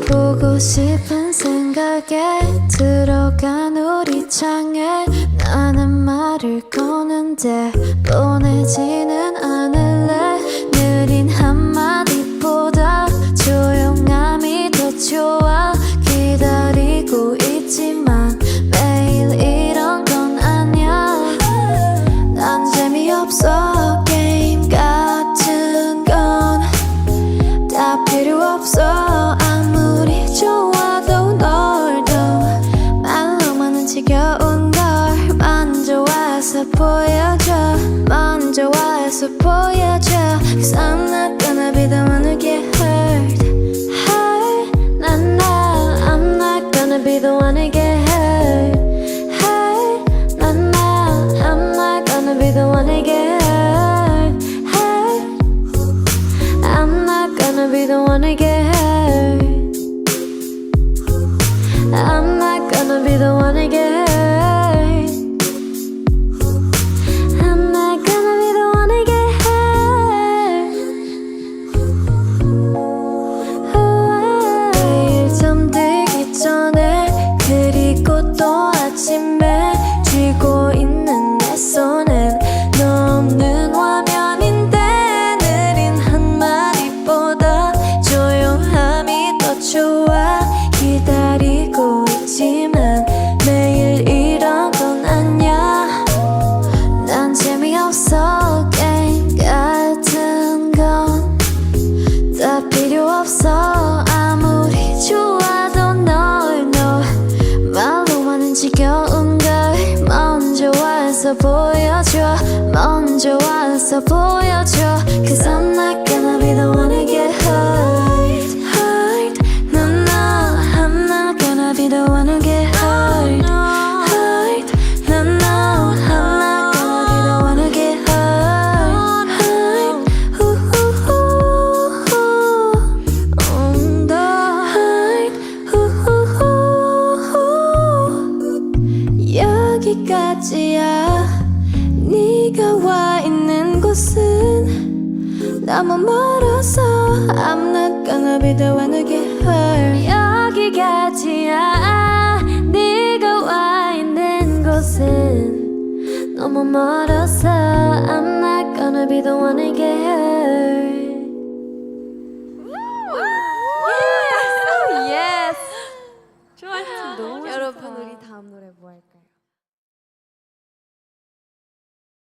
보고 싶은 생각에 들어간 우리 창에 나는 말을 거는데 보내지는 않을래. 느린 한마디보다 조용함이 더 좋아. 기다리고 있지만 매일 이런 건 아냐. 난 재미없어. 게임 같은 건 다 필요 없어. 아무리 좋아도 널도 말로만은 지겨운 걸 먼저 와서 보여줘. 먼저 와서 보여줘. Cause I'm not gonna be the one who get hurt. Hurt, I'm not gonna be the one who get hurt. Hurt, I'm not gonna be the one who get hurt. Hurt, I'm not gonna be the one who get hurt. I'm not gonna be the one to get hurt. I'm not gonna be the one to get hurt. 매일 잠들기 전에 그리고 또 아침에 쥐고 있는 내 손엔 너 없는 화면인데 느린 한마디보다 조용함이 더 좋아. 기다리고 있지만 매일 이런 건 아냐. 난 재미없어. 게임 같은 건 다 필요 없어. 아무리 좋아도 널 말로만은 지겨운 걸 먼저 와서 보여줘. 먼저 와서 보여줘. Cause I'm not gonna be the one to get hurt. Hurt, no, I'm not gonna be the one to get hurt. Hurt, no, I'm not gonna be the one to get hurt. Hurt, the hurt, 여기까지야. 네가 와 있는 곳은 너무 멀어서 I'm not gonna be the one to get hurt. 여기까지야. 네가 와 있는 곳은 너무 멀어서 I'm not gonna be the one to get hurt. 예스! 좋았어. 너무 여러분 우리 다음 노래 뭐 할까요?